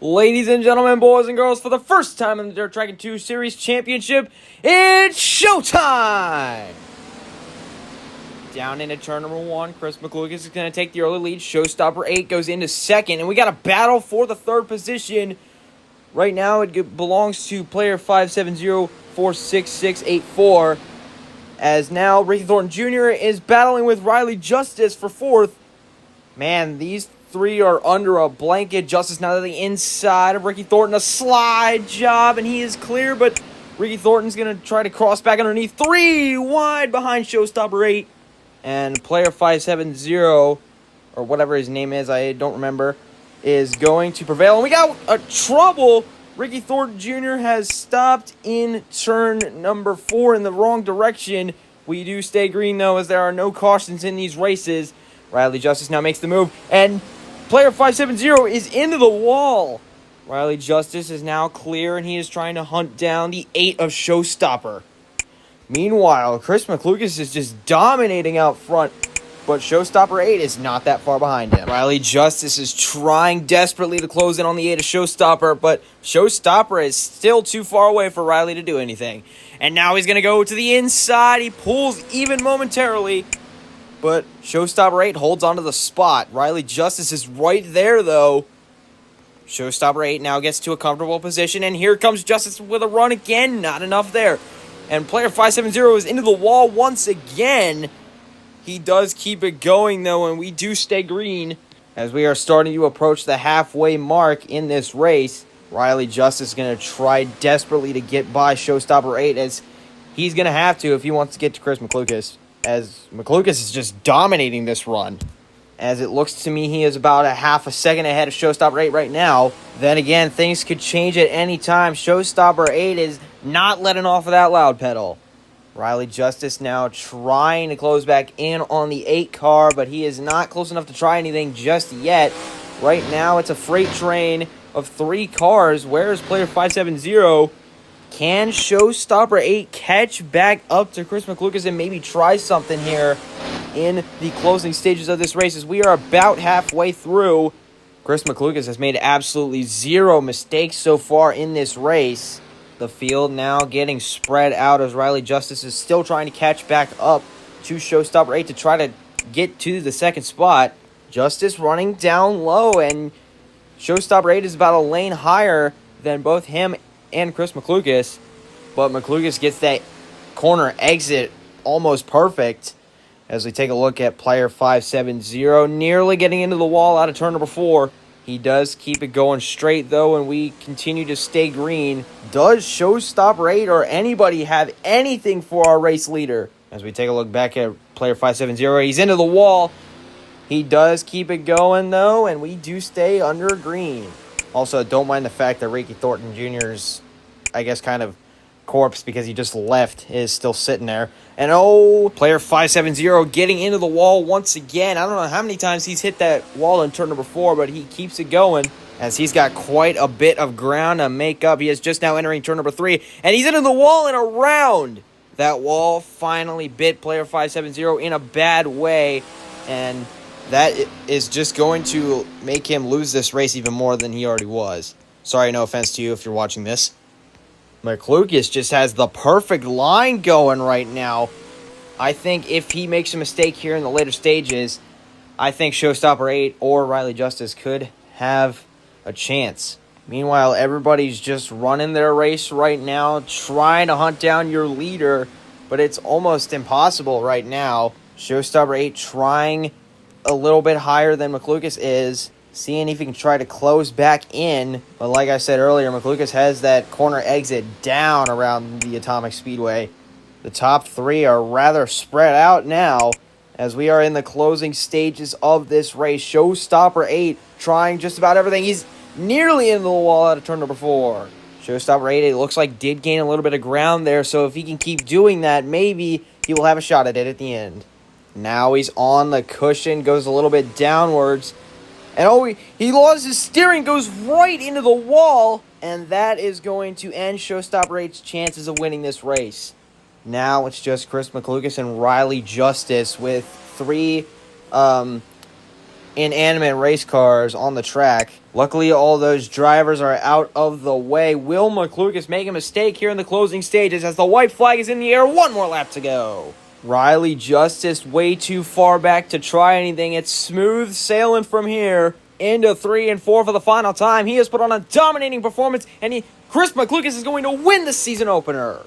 Ladies and gentlemen, boys and girls, for the first time in the Dirt Trackin 2 Series Championship, it's showtime! Down into turn number 1, Chris McLucas is going to take the early lead. Showstopper 8 goes into second, and we got a battle for the third position. Right now, it belongs to player 570-46684, as now Ricky Thornton Jr. is battling with Riley Justice for fourth. Man, these three are under a blanket. Justice now to the inside of Ricky Thornton. A slide job, and he is clear, but Ricky Thornton's going to try to cross back underneath. 3 wide behind Showstopper 8. And player 570, or whatever his name is, I don't remember, is going to prevail. And we got a trouble. Ricky Thornton Jr. has stopped in turn number 4 in the wrong direction. We do stay green, though, as there are no cautions in these races. Riley Justice now makes the move, and player 570 is into the wall. Riley Justice is now clear, and he is trying to hunt down the 8 of Showstopper. Meanwhile, Chris McLucas is just dominating out front, but Showstopper 8 is not that far behind him. Riley Justice is trying desperately to close in on the 8 of Showstopper, but Showstopper is still too far away for Riley to do anything. And now he's going to go to the inside. He pulls even momentarily, but Showstopper 8 holds onto the spot. Riley Justice is right there, though. Showstopper 8 now gets to a comfortable position, and here comes Justice with a run again. Not enough there. And player 570 is into the wall once again. He does keep it going, though, and we do stay green as we are starting to approach the halfway mark in this race. Riley Justice is going to try desperately to get by Showstopper 8, as he's going to have to if he wants to get to Chris McLucas, as McLucas is just dominating this run. As it looks to me, he is about a half a second ahead of Showstopper 8 right now. Then again, things could change at any time. Showstopper 8 is not letting off of that loud pedal. Riley Justice now trying to close back in on the 8 car, but he is not close enough to try anything just yet. Right now, it's a freight train of 3 cars. Where's player 570? Can Showstopper 8 catch back up to Chris McLucas and maybe try something here in the closing stages of this race, as we are about halfway through? Chris McLucas has made absolutely 0 mistakes so far in this race. The field now getting spread out as Riley Justice is still trying to catch back up to Showstopper 8 to try to get to the second spot. Justice running down low, and Showstopper 8 is about a lane higher than both him and Chris McLucas. But McLucas gets that corner exit almost perfect. As we take a look at player 570, nearly getting into the wall out of turn number 4. He does keep it going straight, though, and we continue to stay green. Does Showstopper 8 or anybody have anything for our race leader? As we take a look back at player 570, he's into the wall. He does keep it going, though, and we do stay under green. Also, don't mind the fact that Ricky Thornton Jr.'s, I guess, kind of corpse, because he just left, is still sitting there. And player 570 getting into the wall once again. I don't know how many times he's hit that wall in turn number 4, but he keeps it going as he's got quite a bit of ground to make up. He is just now entering turn number 3, and he's into the wall and around. That wall finally bit player 570 in a bad way, and that is just going to make him lose this race even more than he already was. Sorry, no offense to you if you're watching this. McLucas just has the perfect line going right now. I think if he makes a mistake here in the later stages, I think Showstopper 8 or Riley Justice could have a chance. Meanwhile, everybody's just running their race right now, trying to hunt down your leader, but it's almost impossible right now. Showstopper 8 trying a little bit higher than McLucas is, seeing if he can try to close back in. But like I said earlier, McLucas has that corner exit down around the Atomic Speedway. The top 3 are rather spread out now as we are in the closing stages of this race. Showstopper 8 trying just about everything. He's nearly into the wall out of turn number 4. Showstopper 8, it looks like, did gain a little bit of ground there, so if he can keep doing that, maybe he will have a shot at it at the end. Now he's on the cushion, goes a little bit downwards. And he lost his steering, goes right into the wall, and that is going to end Showstopper 8's chances of winning this race. Now it's just Chris McLucas and Riley Justice with 3 inanimate race cars on the track. Luckily, all those drivers are out of the way. Will McCluskey make a mistake here in the closing stages as the white flag is in the air. One more lap to go. Riley Justice way too far back to try anything. It's smooth sailing from here into 3 and 4 for the final time. He has put on a dominating performance, and Chris McCluskey is going to win the season opener.